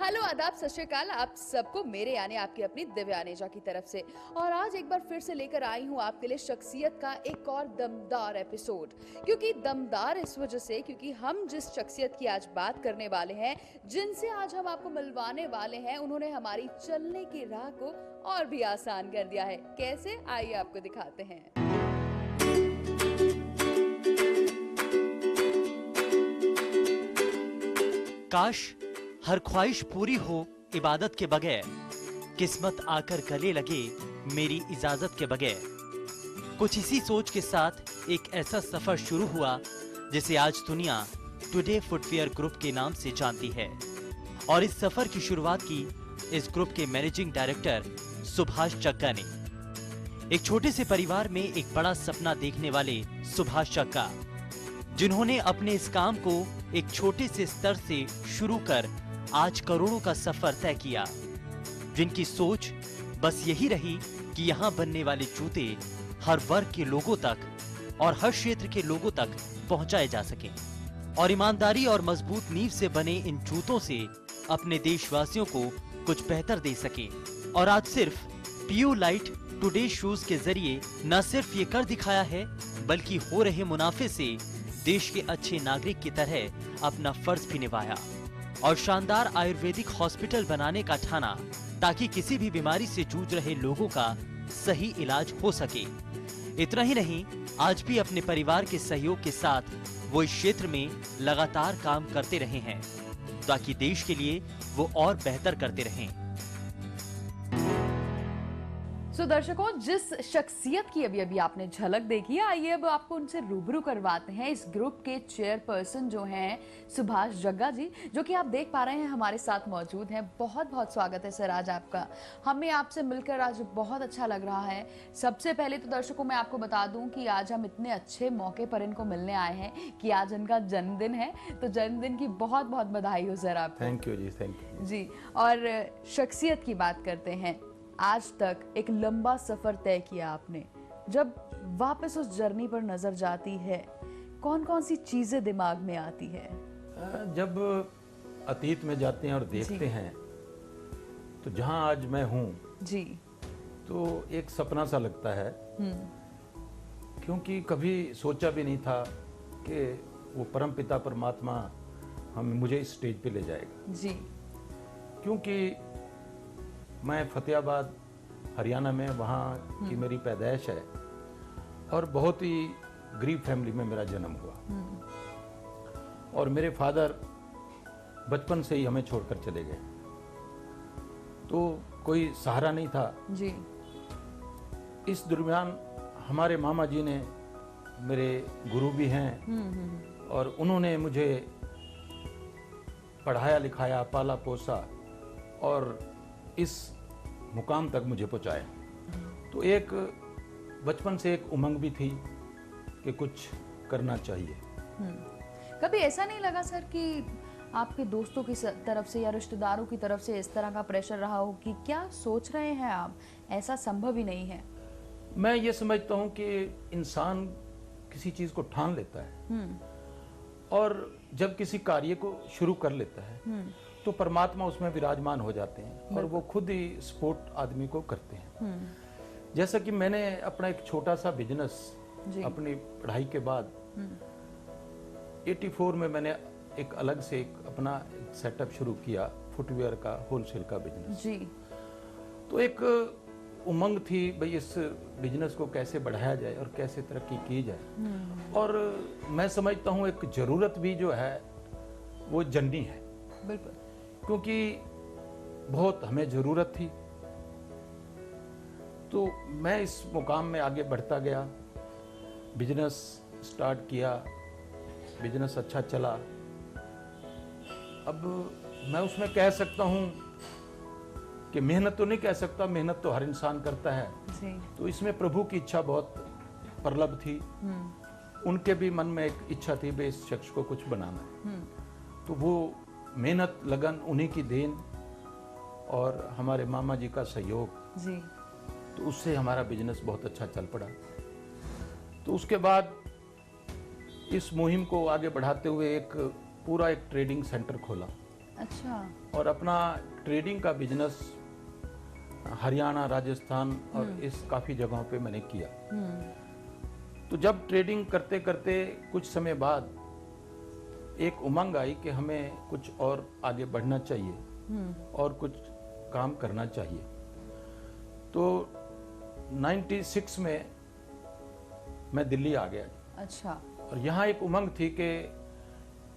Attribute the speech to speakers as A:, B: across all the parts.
A: Hello आदाब सत श्री अकाल आप सबको मेरे यानी आपकी अपनी दिव्यानेजा की तरफ से। और आज एक बार फिर से लेकर आई हूँ आपके लिए शख्सियत का एक और दमदार एपिसोड। क्योंकि दमदार इस वजह से क्योंकि हम जिस शख्सियत की आज बात करने वाले हैं, जिनसे आज हम आपको मिलवाने वाले हैं, उन्होंने हमारी चलने की राह को और भी आसान कर दिया है। कैसे, आइए आपको दिखाते हैं।
B: काश हर ख्वाहिश पूरी हो इबादत के बगैर, किस्मत आकर गले लगे मेरी इजाजत के बगैर। कुछ इसी सोच के साथ एक ऐसा सफर शुरू हुआ जिसे आज दुनिया टुडे फुटवियर ग्रुप के नाम से जानती है। और इस सफर की शुरुआत की इस ग्रुप के मैनेजिंग डायरेक्टर सुभाष जग्गा ने। एक छोटे से परिवार में एक बड़ा सपना देखने वाले सुभाष जग्गा, जिन्होंने अपने इस काम को एक छोटे से स्तर से शुरू कर आज करोड़ों का सफर तय किया, जिनकी सोच बस यही रही कि यहाँ बनने वाले जूते हर वर्ग के लोगों तक और हर क्षेत्र के लोगों तक पहुंचाए जा सकें और ईमानदारी और मजबूत नींव से बने इन जूतों से अपने देशवासियों को कुछ बेहतर दे सके। और आज सिर्फ पीयू लाइट टुडे शूज के जरिए न सिर्फ ये कर दिखाया है, बल्कि हो रहे मुनाफे से देश के अच्छे नागरिक की तरह अपना फर्ज भी निभाया और शानदार आयुर्वेदिक हॉस्पिटल बनाने का ठाना, ताकि किसी भी बीमारी से जूझ रहे लोगों का सही इलाज हो सके। इतना ही नहीं, आज भी अपने परिवार के सहयोग के साथ वो इस क्षेत्र में लगातार काम करते रहे हैं, ताकि देश के लिए वो और बेहतर करते रहें।
A: तो दर्शकों, जिस शख्सियत की अभी अभी आपने झलक देखी है, आइए अब आपको उनसे रूबरू करवाते हैं। इस ग्रुप के चेयरपर्सन जो हैं सुभाष जग्गा जी, जो कि आप देख पा रहे हैं हमारे साथ मौजूद हैं। बहुत बहुत स्वागत है सर आज आपका। हमें आपसे मिलकर आज बहुत अच्छा लग रहा है। सबसे पहले तो दर्शकों मैं आपको बता दूं कि आज हम इतने अच्छे मौके पर इनको मिलने आए हैं कि आज इनका जन्मदिन है, तो जन्मदिन की बहुत बहुत बधाई हो सर आपको।
C: थैंक यू जी, थैंक यू
A: जी। और शख्सियत की बात करते हैं, आज तक एक लंबा सफर तय किया आपने। जब वापस उस जर्नी पर नजर जाती है, कौन कौन सी चीजें दिमाग में आती है?
C: जब अतीत में जाते हैं और देखते हैं, तो जहां आज मैं हूं
A: जी,
C: तो एक सपना सा लगता है। क्योंकि कभी सोचा भी नहीं था कि वो परमपिता परमात्मा मुझे इस स्टेज पे ले जाएगा
A: जी।
C: क्योंकि मैं फतेहाबाद हरियाणा में, वहाँ की मेरी पैदाइश है और बहुत ही गरीब फैमिली में मेरा जन्म हुआ। और मेरे फादर बचपन से ही हमें छोड़कर चले गए, तो कोई सहारा नहीं था
A: जी।
C: इस दरमियान हमारे मामा जी ने, मेरे गुरु भी हैं, और उन्होंने मुझे पढ़ाया लिखाया, पाला पोसा और इस मुकाम तक मुझे पहुंचाया। तो एक बचपन से एक उमंग भी थी कि कुछ करना चाहिए।
A: कभी ऐसा नहीं लगा सर कि आपके दोस्तों की तरफ से या रिश्तेदारों की तरफ से इस तरह का प्रेशर रहा हो कि क्या सोच रहे हैं आप, ऐसा संभव ही नहीं है?
C: मैं ये समझता हूँ कि इंसान किसी चीज को ठान लेता है और जब किसी कार्य को शुरू कर लेता है तो परमात्मा उसमें विराजमान हो जाते हैं और वो खुद ही सपोर्ट आदमी को करते हैं। जैसा कि मैंने अपना एक छोटा सा बिजनेस अपनी पढ़ाई के बाद 84 में मैंने एक अलग से एक अपना सेटअप शुरू किया, फुटवेयर का होलसेल का बिजनेस जी। तो एक उमंग थी भाई इस बिजनेस को कैसे बढ़ाया जाए और कैसे तरक्की की जाए। और मैं समझता हूँ एक जरूरत भी जो है वो जननी है,
A: बिल्कुल,
C: क्योंकि बहुत हमें जरूरत थी। तो मैं इस मुकाम में आगे बढ़ता गया, बिजनेस स्टार्ट किया, बिजनेस अच्छा चला। अब मैं उसमें कह सकता हूँ कि मेहनत तो नहीं कह सकता, मेहनत तो हर इंसान करता है जी। तो इसमें प्रभु की इच्छा बहुत प्रबल थी। उनके भी मन में एक इच्छा थी भाई इस शख्स को कुछ बनाना है। तो वो मेहनत, लगन उन्हीं की देन और हमारे मामा जी का सहयोग जी। तो उससे हमारा बिजनेस बहुत अच्छा चल पड़ा। तो उसके बाद इस मुहिम को आगे बढ़ाते हुए एक पूरा एक ट्रेडिंग सेंटर खोला।
A: अच्छा।
C: और अपना ट्रेडिंग का बिजनेस हरियाणा, राजस्थान और इस काफ़ी जगहों पे मैंने किया। तो जब ट्रेडिंग करते करते कुछ समय बाद एक उमंग आई कि हमें कुछ और आगे बढ़ना चाहिए और कुछ काम करना चाहिए। तो 96 में मैं दिल्ली आ गया।
A: अच्छा।
C: और यहाँ एक उमंग थी कि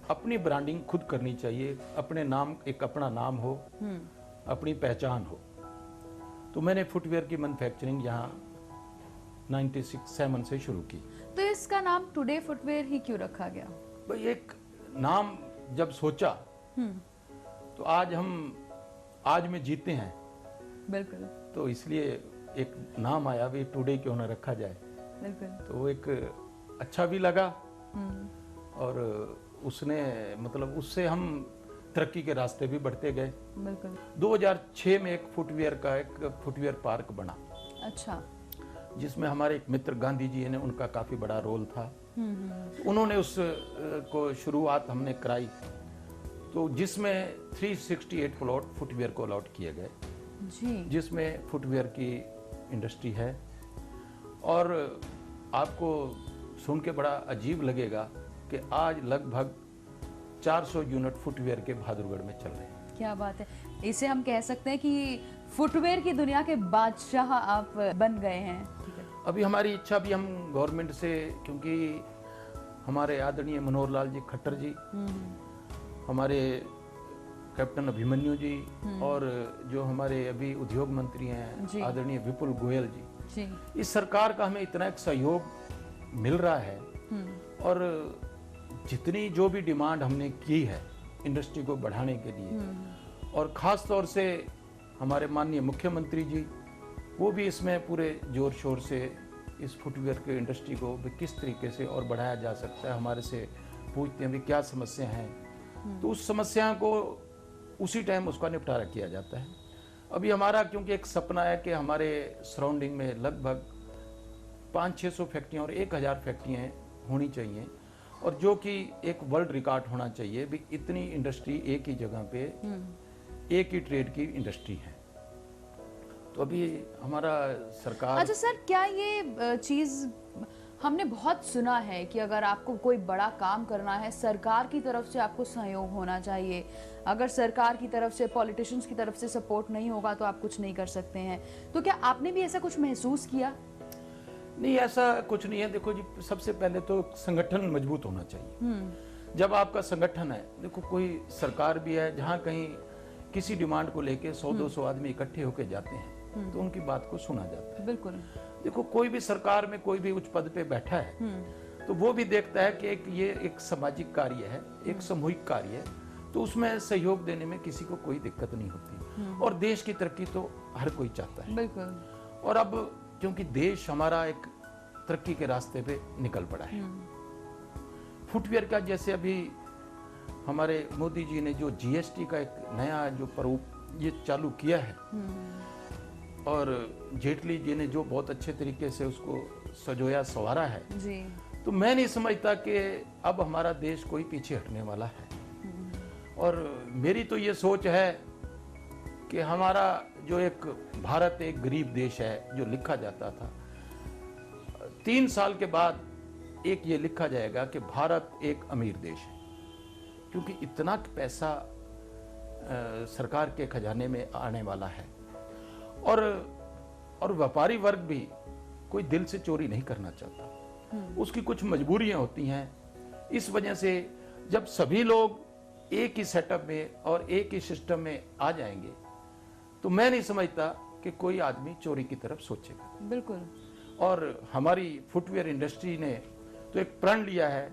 C: अपनी ब्रांडिंग खुद करनी चाहिए, अपने नाम, एक अपना नाम हो, अपनी पहचान हो। तो मैंने फुटवेयर की मैन्युफैक्चरिंग यहाँ 96-7 से शुरू की।
A: तो इसका नाम टुडे फुटवेयर ही क्यों रखा गया?
C: भाई एक नाम जब सोचा तो आज में जीते हैं,
A: बिल्कुल
C: तो इसलिए एक नाम आया भी टुडे क्यों ना रखा जाए।
A: बिल्कुल।
C: तो वो एक अच्छा भी लगा और उसने मतलब उससे हम तरक्की के रास्ते भी बढ़ते गए।
A: बिल्कुल।
C: 2006 में एक फुटवेयर पार्क बना।
A: अच्छा।
C: जिसमें हमारे एक मित्र गांधी जी ने, उनका काफी बड़ा रोल था। उन्होंने उस को शुरुआत हमने कराई, तो जिसमें 368 प्लॉट फुटवेयर को अलॉट किए गए
A: जी।
C: जिसमें फुटवेयर की इंडस्ट्री है। और आपको सुन के बड़ा अजीब लगेगा कि आज लगभग 400 यूनिट फुटवेयर के बहादुरगढ़ में चल रहे हैं।
A: क्या बात है, इसे हम कह सकते हैं कि फुटवेयर की दुनिया के बादशाह आप बन गए हैं।
C: अभी हमारी इच्छा भी हम गवर्नमेंट से, क्योंकि हमारे आदरणीय मनोहर लाल जी खट्टर जी, हमारे कैप्टन अभिमन्यु जी और जो हमारे अभी उद्योग मंत्री हैं आदरणीय विपुल गोयल जी, इस सरकार का हमें इतना एक सहयोग मिल रहा है। और जितनी जो भी डिमांड हमने की है इंडस्ट्री को बढ़ाने के लिए, और ख़ास तौर से हमारे माननीय मुख्यमंत्री जी, वो भी इसमें पूरे जोर शोर से इस फुटवेयर के इंडस्ट्री को भी किस तरीके से और बढ़ाया जा सकता है, हमारे से पूछते हैं भी क्या समस्या हैं, तो उस समस्या को उसी टाइम उसका निपटारा किया जाता है। अभी हमारा क्योंकि एक सपना है कि हमारे सराउंडिंग में लगभग 500-600 फैक्ट्रियाँ और 1000 फैक्ट्रियाँ होनी चाहिए, और जो कि एक वर्ल्ड रिकॉर्ड होना चाहिए भी इतनी इंडस्ट्री एक ही जगह पे, एक ही ट्रेड की इंडस्ट्री है। तो अभी हमारा सरकार।
A: अच्छा सर, क्या ये चीज हमने बहुत सुना है कि अगर आपको कोई बड़ा काम करना है, सरकार की तरफ से आपको सहयोग होना चाहिए। अगर सरकार की तरफ से, पॉलिटिशियंस की तरफ से सपोर्ट नहीं होगा तो आप कुछ नहीं कर सकते हैं। तो क्या आपने भी ऐसा कुछ महसूस किया?
C: नहीं, ऐसा कुछ नहीं है। देखो जी, सबसे पहले तो संगठन मजबूत होना चाहिए। जब आपका संगठन है, देखो कोई सरकार भी है, जहाँ कहीं किसी डिमांड को लेके 100-200 आदमी इकट्ठे होकर जाते हैं तो उनकी बात को सुना जाता है।
A: बिल्कुल।
C: देखो कोई भी सरकार में कोई भी उच्च पद पे बैठा है तो वो भी देखता है कि ये एक सामाजिक कार्य है, एक सामूहिक कार्य है, तो उसमें सहयोग देने में किसी को कोई दिक्कत नहीं होती। और देश की तरक्की तो हर कोई चाहता है।
A: बिल्कुल।
C: और अब क्योंकि देश हमारा एक तरक्की के रास्ते पे निकल पड़ा है। फुटवेयर का जैसे अभी हमारे मोदी जी ने जो जीएसटी का एक नया जो प्रारूप ये चालू किया है, और जेटली जी ने जो बहुत अच्छे तरीके से उसको सजोया संवारा है
A: जी,
C: तो मैं नहीं समझता कि अब हमारा देश कोई पीछे हटने वाला है। और मेरी तो ये सोच है कि हमारा जो एक भारत एक गरीब देश है जो लिखा जाता था, 3 साल के बाद एक ये लिखा जाएगा कि भारत एक अमीर देश है, क्योंकि इतना पैसा सरकार के खजाने में आने वाला है। और व्यापारी वर्ग भी कोई दिल से चोरी नहीं करना चाहता, उसकी कुछ मजबूरियां होती हैं। इस वजह से जब सभी लोग एक ही सेटअप में और एक ही सिस्टम में आ जाएंगे तो मैं नहीं समझता कि कोई आदमी चोरी की तरफ सोचेगा।
A: बिल्कुल।
C: और हमारी फुटवेयर इंडस्ट्री ने तो एक प्रण लिया है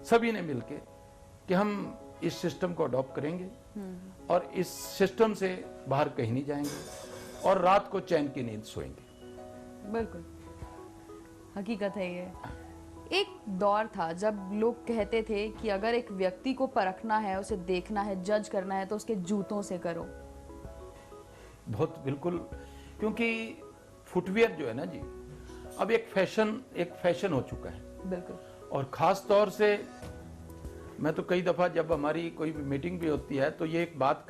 C: सभी ने मिलके कि हम इस सिस्टम को अडॉप्ट करेंगे और इस सिस्टम से बाहर कहीं नहीं जाएंगे और रात को चैन की नींद सोएंगे।
A: बिल्कुल हकीकत है ये। एक दौर था जब लोग कहते थे कि अगर एक व्यक्ति को परखना है, उसे देखना है, जज करना है तो उसके जूतों से करो।
C: बहुत बिल्कुल, क्योंकि फुटवेयर जो है ना जी, अब एक फैशन हो चुका है।
A: बिल्कुल।
C: और खास तौर से मैं तो कई दफा जब हमारी कोई भी मीटिंग भी होती है तो ये एक बात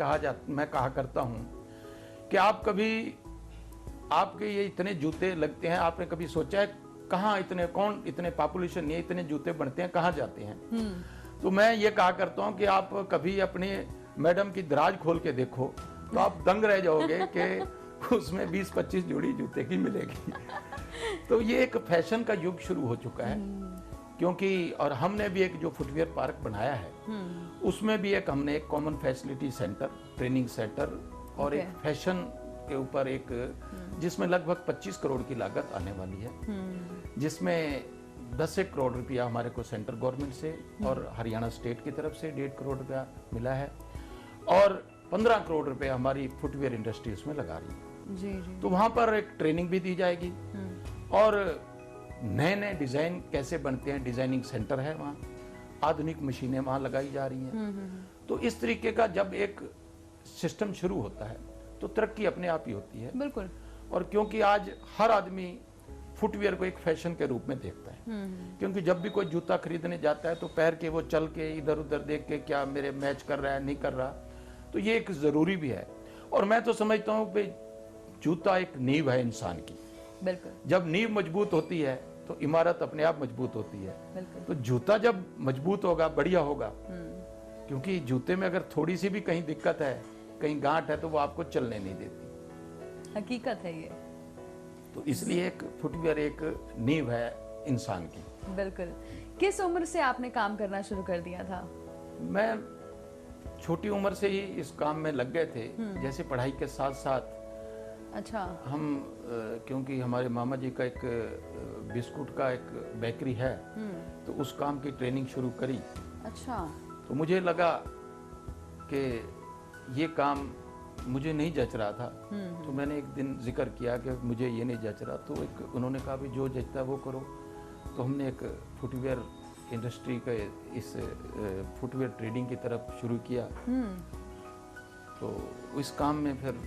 C: मैं कहा करता हूं कि आप कभी, आपके ये इतने जूते लगते हैं, आपने कभी सोचा है कहाँ इतने पॉपुलेशन नहीं है, इतने जूते बनते हैं, कहाँ जाते हैं? तो मैं ये कहा करता हूं कि आप कभी अपने मैडम की दराज खोल के देखो तो आप दंग रह जाओगे कि उसमें 20-25 जोड़ी जूते की मिलेगी। तो ये एक फैशन का युग शुरू हो चुका है, क्योंकि और हमने भी एक जो फुटवेयर पार्क बनाया है उसमें भी हमने एक common facility centre, training centre और एक फैशन के ऊपर एक, जिसमें लगभग 25 करोड़ की लागत आने वाली है, जिसमें 10 करोड़ रुपया हमारे को सेंट्रल गवर्नमेंट से और हरियाणा स्टेट की तरफ से 1.5 करोड़ रुपया मिला है और 15 करोड़ रुपया हमारी फुटवेयर इंडस्ट्री उसमें लगा रही है।
A: जी।
C: तो वहां पर एक ट्रेनिंग भी दी जाएगी और नए नए डिजाइन कैसे बनते हैं, डिजाइनिंग सेंटर है वहाँ, आधुनिक मशीनें वहाँ लगाई जा रही हैं। तो इस तरीके का जब एक सिस्टम शुरू होता है तो तरक्की अपने आप ही होती है।
A: बिल्कुल।
C: और क्योंकि आज हर आदमी फुटवेयर को एक फैशन के रूप में देखता है, क्योंकि जब भी कोई जूता खरीदने जाता है तो पैर के वो चल के इधर उधर देख के क्या मेरे मैच कर रहा है नहीं कर रहा, तो ये एक जरूरी भी है। और मैं तो समझता हूँ कि जूता एक नींव है इंसान की।
A: बिल्कुल।
C: जब नींव मजबूत होती है तो इमारत अपने आप मजबूत होती है।
A: बिल्कुल।
C: तो जूता जब मजबूत होगा, बढ़िया होगा, क्योंकि जूते में अगर थोड़ी सी भी कहीं दिक्कत है, कहीं गांठ है, तो वो आपको चलने नहीं देती।
A: हकीकत है ये।
C: तो इसलिए एक फुटवेयर एक नींव है इंसान की।
A: बिल्कुल। किस उम्र से आपने काम करना शुरू कर दिया था?
C: मैं छोटी उम्र से ही इस काम में लग गए थे, जैसे पढ़ाई के साथ साथ।
A: अच्छा।
C: हम क्योंकि हमारे मामा जी का एक बिस्कुट का एक बेकरी है, तो उस काम की ट्रेनिंग शुरू करी।
A: अच्छा।
C: तो मुझे लगा कि ये काम मुझे नहीं जच रहा था, तो मैंने एक दिन जिक्र किया कि मुझे ये नहीं जच रहा, तो एक उन्होंने कहा भी जो जचता है वो करो। तो हमने एक फुटवेयर इंडस्ट्री का इस फुटवेयर ट्रेडिंग की तरफ शुरू किया। तो इस काम में फिर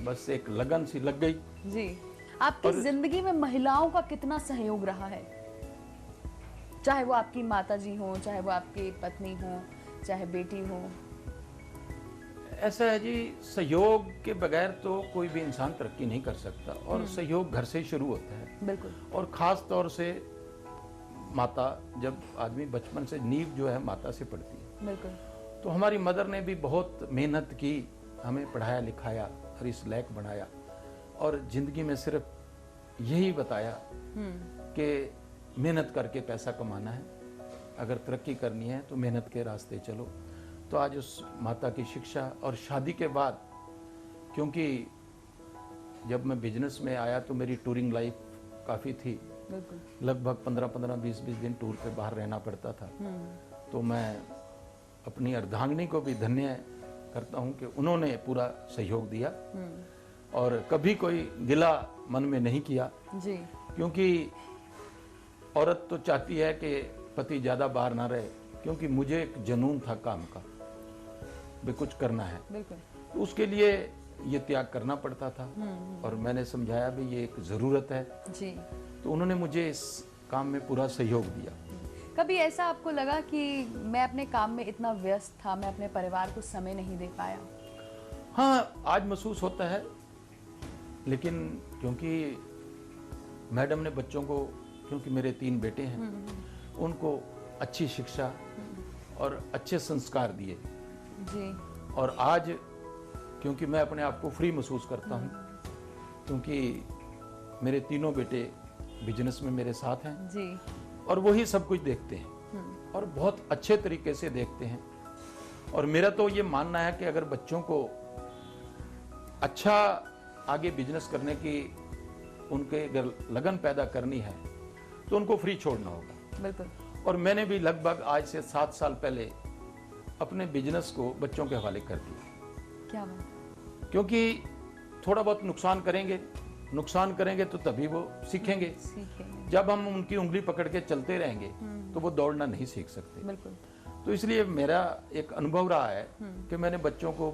C: बस एक लगन सी लग गई।
A: जी। आपकी जिंदगी में महिलाओं का कितना सहयोग रहा है? चाहे वो आपकी माताजी हो, चाहे वो आपकी पत्नी हो, चाहे बेटी हो।
C: ऐसा है जी, सहयोग के बगैर तो कोई भी इंसान तरक्की नहीं कर सकता, और सहयोग घर से ही शुरू होता है।
A: बिल्कुल।
C: और खास तौर से माता, जब आदमी बचपन से नींव जो है माता से पड़ती है।
A: बिल्कुल।
C: तो हमारी मदर ने भी बहुत मेहनत की, हमें पढ़ाया लिखाया और इस लायक बनाया, और जिंदगी में सिर्फ यही बताया कि मेहनत करके पैसा कमाना है, अगर तरक्की करनी है तो मेहनत के रास्ते चलो। तो आज उस माता की शिक्षा, और शादी के बाद, क्योंकि जब मैं बिजनेस में आया तो मेरी टूरिंग लाइफ काफ़ी थी।
A: बिल्कुल।
C: लगभग 15-15, 20-20 दिन टूर पे बाहर रहना पड़ता था। तो मैं अपनी अर्धांगिनी को भी धन्य करता हूँ कि उन्होंने पूरा सहयोग दिया और कभी कोई गिला मन में नहीं किया।
A: जी।
C: क्योंकि औरत तो चाहती है कि पति ज़्यादा बाहर ना रहे, क्योंकि मुझे एक जुनून था काम का, भी कुछ करना है।
A: बिल्कुल।
C: तो उसके लिए ये त्याग करना पड़ता था, और मैंने समझाया भी ये एक ज़रूरत है।
A: जी।
C: तो उन्होंने मुझे इस काम में पूरा सहयोग दिया।
A: कभी ऐसा आपको लगा कि मैं अपने काम में इतना व्यस्त था, मैं अपने परिवार को समय नहीं दे पाया?
C: हाँ, आज महसूस होता है, लेकिन क्योंकि मैडम ने बच्चों को, क्योंकि मेरे 3 बेटे हैं, उनको अच्छी शिक्षा और अच्छे संस्कार दिए।
A: जी।
C: और आज क्योंकि मैं अपने आप को फ्री महसूस करता हूँ, क्योंकि मेरे तीनों बेटे बिजनेस में मेरे साथ हैं।
A: जी।
C: और वही सब कुछ देखते हैं और बहुत अच्छे तरीके से देखते हैं। और मेरा तो ये मानना है कि अगर बच्चों को अच्छा आगे बिजनेस करने की उनके अगर लगन पैदा करनी है तो उनको फ्री छोड़ना होगा।
A: बिल्कुल।
C: और मैंने भी लगभग आज से 7 साल पहले अपने बिजनेस को बच्चों के हवाले कर दिया।
A: क्या बात?
C: क्योंकि थोड़ा बहुत नुकसान करेंगे तो तभी वो सीखेंगे। जब हम उनकी उंगली पकड़ के चलते रहेंगे तो वो दौड़ना नहीं सीख सकते।
A: बिल्कुल।
C: तो इसलिए मेरा एक अनुभव रहा है कि मैंने बच्चों को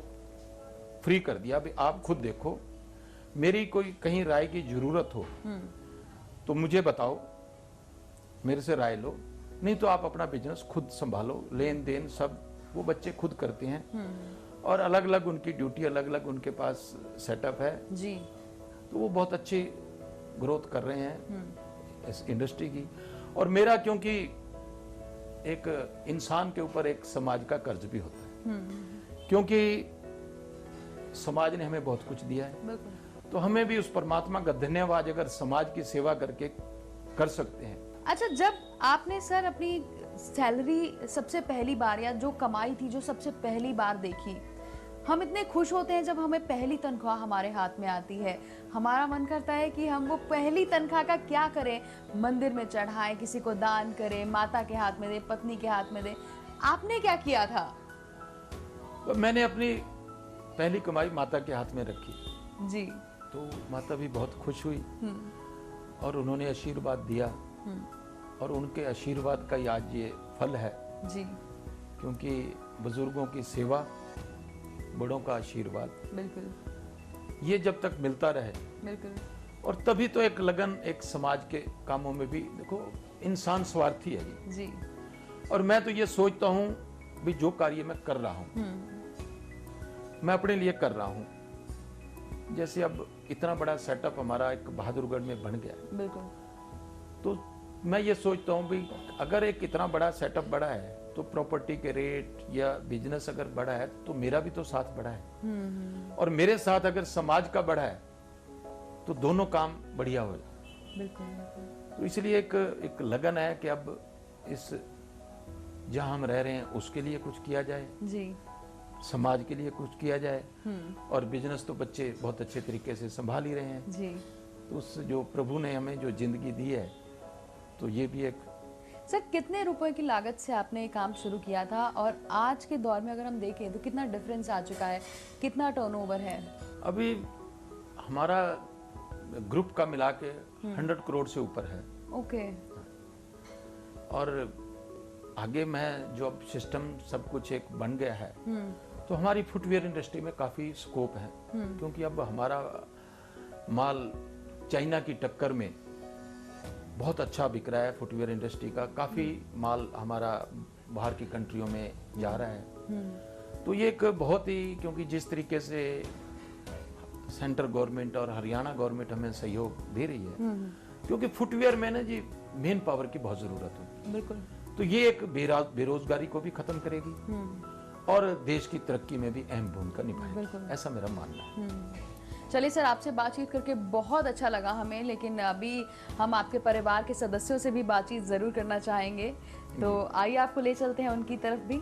C: फ्री कर दिया, भी आप खुद देखो, मेरी कोई कहीं राय की जरूरत हो तो मुझे बताओ, मेरे से राय लो, नहीं तो आप अपना बिजनेस खुद संभालो, लेन देन सब वो बच्चे खुद करते हैं, और अलग अलग उनकी ड्यूटी, अलग अलग उनके पास सेटअप है
A: जी।
C: तो वो बहुत अच्छी ग्रोथ कर रहे हैं इस इंडस्ट्री की। और मेरा क्योंकि एक इंसान के ऊपर एक समाज का कर्ज भी होता है, क्योंकि समाज ने हमें बहुत कुछ दिया है, तो हमें भी उस परमात्मा का धन्यवाद अगर समाज की सेवा करके कर सकते हैं।
A: अच्छा, जब आपने सर अपनी सैलरी सबसे पहली बार या जो कमाई थी जो सबसे पहली बार देखी, हम इतने खुश होते हैं जब हमें पहली तनख्वाह हमारे हाथ में आती है, हमारा मन करता है कि हम वो पहली तनख्वाह का क्या करें, मंदिर में चढ़ाएं, किसी को दान करें, माता के हाथ में दे, पत्नी के हाथ में दे। आपने क्या किया था?
C: तो मैंने अपनी पहली कमाई माता के हाथ में रखी
A: जी।
C: तो माता भी बहुत खुश हुई और उन्होंने आशीर्वाद दिया, और उनके आशीर्वाद का ही आज ये फल है
A: जी।
C: क्योंकि बुजुर्गों की सेवा, बड़ों का आशीर्वाद,
A: बिल्कुल
C: ये जब तक मिलता रहे,
A: बिल्कुल।
C: और तभी तो एक लगन, एक समाज के कामों में भी देखो इंसान स्वार्थी है
A: जी।
C: और मैं तो ये सोचता हूँ भी जो कार्य मैं कर रहा हूँ मैं अपने लिए कर रहा हूँ। जैसे अब इतना बड़ा सेटअप हमारा एक बहादुरगढ़ में बन गया,
A: बिल्कुल।
C: तो मैं ये सोचता हूँ भी अगर एक इतना बड़ा सेटअप बड़ा है तो प्रॉपर्टी के रेट या बिजनेस अगर बड़ा है तो मेरा भी तो साथ बड़ा है, और मेरे साथ अगर समाज का बड़ा है तो दोनों काम बढ़िया हो।
A: बिल्कुल।
C: तो इसलिए एक लगन है कि अब इस जहां हम रह रहे हैं उसके लिए कुछ किया जाए
A: जी।
C: समाज के लिए कुछ किया जाए, और बिजनेस तो बच्चे बहुत अच्छे तरीके से संभाल ही रहे हैं
A: जी।
C: तो उस जो प्रभु ने हमें जो जिंदगी दी है तो ये भी एक।
A: सर, कितने रुपए की लागत से आपने ये काम शुरू किया था और आज के दौर में अगर हम देखें तो कितना डिफरेंस आ चुका है, कितना टर्नओवर है?
C: अभी हमारा ग्रुप का मिला के 100 करोड़ से ऊपर है।
A: ओके।
C: और आगे मैं जो अब सिस्टम सब कुछ एक बन गया है तो हमारी फुटवेयर इंडस्ट्री में काफी स्कोप है, क्योंकि अब हमारा माल चाइना की टक्कर में बहुत अच्छा बिक रहा है। फुटवेयर इंडस्ट्री का काफी माल हमारा बाहर की कंट्रियों में जा रहा है। तो ये एक बहुत ही, क्योंकि जिस तरीके से सेंट्रल गवर्नमेंट और हरियाणा गवर्नमेंट हमें सहयोग दे रही है, क्योंकि फुटवेयर में ना जी मेन पावर की बहुत जरूरत है।
A: बिल्कुल।
C: तो ये एक बेरोजगारी को भी खत्म करेगी और देश की तरक्की में भी अहम भूमिका निभाएगी, ऐसा मेरा मानना है।
A: चलिए सर, आपसे बातचीत करके बहुत अच्छा लगा हमें, लेकिन अभी हम आपके परिवार के सदस्यों से भी बातचीत जरूर करना चाहेंगे, तो आइए आपको ले चलते हैं उनकी तरफ भी।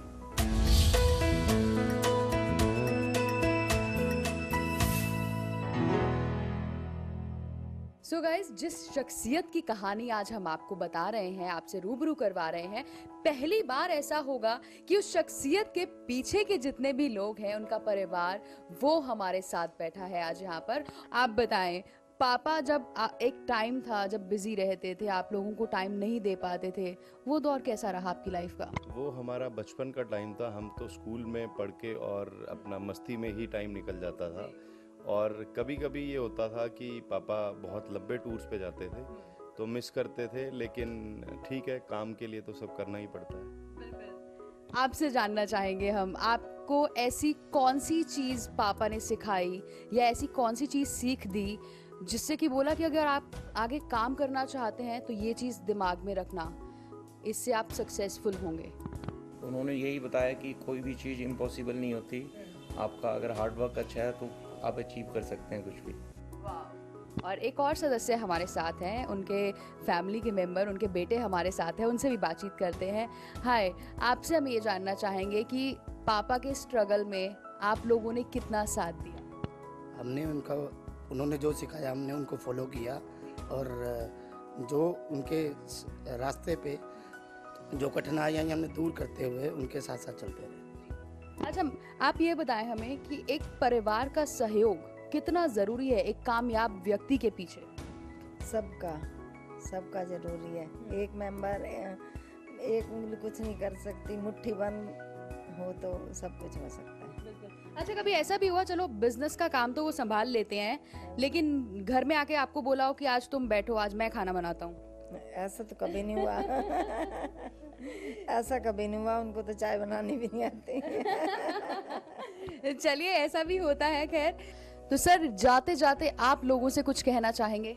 A: सो गाइज, जिस शख्सियत की कहानी आज हम आपको बता रहे हैं, आपसे रूबरू करवा रहे हैं, पहली बार ऐसा होगा कि उस शख्सियत के पीछे के जितने भी लोग हैं, उनका परिवार, वो हमारे साथ बैठा है आज यहाँ पर। आप बताएं, पापा जब एक टाइम था जब बिजी रहते थे, आप लोगों को टाइम नहीं दे पाते थे, वो दौर कैसा रहा आपकी लाइफ का?
D: वो हमारा बचपन का टाइम था। हम तो स्कूल में पढ़ के और अपना मस्ती में ही टाइम निकल जाता था, और कभी कभी ये होता था कि पापा बहुत लंबे टूर्स पे जाते थे तो मिस करते थे, लेकिन ठीक है, काम के लिए तो सब करना ही पड़ता है।
A: आपसे जानना चाहेंगे हम, आपको ऐसी कौन सी चीज़ पापा ने सिखाई या ऐसी कौन सी चीज़ सीख दी जिससे कि बोला कि अगर आप आगे काम करना चाहते हैं तो ये चीज़ दिमाग में रखना, इससे आप सक्सेसफुल होंगे?
E: उन्होंने यही बताया कि कोई भी चीज़ इम्पॉसिबल नहीं होती, आपका अगर हार्ड वर्क अच्छा है तो आप अचीव कर सकते हैं कुछ भी।
A: और एक और सदस्य हमारे साथ हैं, उनके फैमिली के मेंबर, उनके बेटे हमारे साथ हैं, उनसे भी बातचीत करते हैं। हाय, आपसे हम ये जानना चाहेंगे कि पापा के स्ट्रगल में आप लोगों ने कितना साथ दिया?
F: हमने उन्होंने जो सिखाया हमने उनको फॉलो किया, और जो उनके रास्ते पे जो कठिनाइयाँ हमने दूर करते हुए उनके साथ साथ चलते रहे।
A: अच्छा, आप ये बताएं हमें कि एक परिवार का सहयोग कितना जरूरी है एक कामयाब व्यक्ति के पीछे?
G: सबका जरूरी है। एक मेंबर एक उंगली कुछ नहीं कर सकती, मुट्ठी बंद हो तो सब कुछ हो सकता है।
A: अच्छा, कभी ऐसा भी हुआ, चलो बिजनेस का काम तो वो संभाल लेते हैं, लेकिन घर में आके आपको बोला हो कि आज तुम बैठो, आज मैं खाना बनाता हूँ?
G: ऐसा तो कभी नहीं हुआ। ऐसा कभी नहीं हुआ, उनको तो चाय बनानी भी नहीं आती।
A: चलिए, ऐसा भी होता है। खैर, तो सर जाते जाते आप लोगों से कुछ कहना चाहेंगे?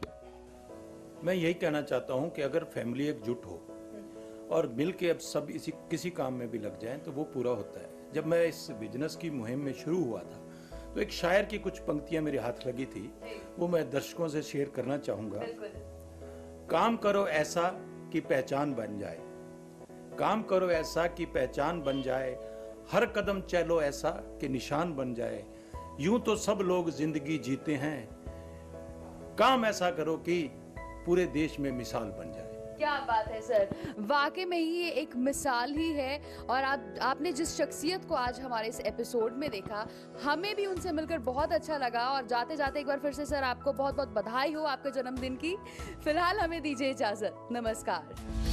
C: मैं यही कहना चाहता हूं कि अगर फैमिली एकजुट हो और मिल के अब सब किसी काम में भी लग जाएं तो वो पूरा होता है। जब मैं इस बिजनेस की मुहिम में शुरू हुआ था तो एक शायर की कुछ पंक्तियां मेरे हाथ लगी थी, वो मैं दर्शकों से शेयर करना चाहूंगा। काम करो ऐसा कि पहचान बन जाए, काम करो ऐसा कि पहचान बन जाए, हर कदम चलो ऐसा कि निशान बन जाए, यूं तो सब लोग जिंदगी जीते हैं, काम ऐसा करो कि पूरे देश में मिसाल बन जाए।
A: क्या बात है सर, वाकई में ही ये एक मिसाल ही है। और आपने जिस शख्सियत को आज हमारे इस एपिसोड में देखा, हमें भी उनसे मिलकर बहुत अच्छा लगा। और जाते जाते एक बार फिर से सर आपको बहुत बहुत बधाई हो आपके जन्मदिन की। फिलहाल हमें दीजिए इजाजत, नमस्कार।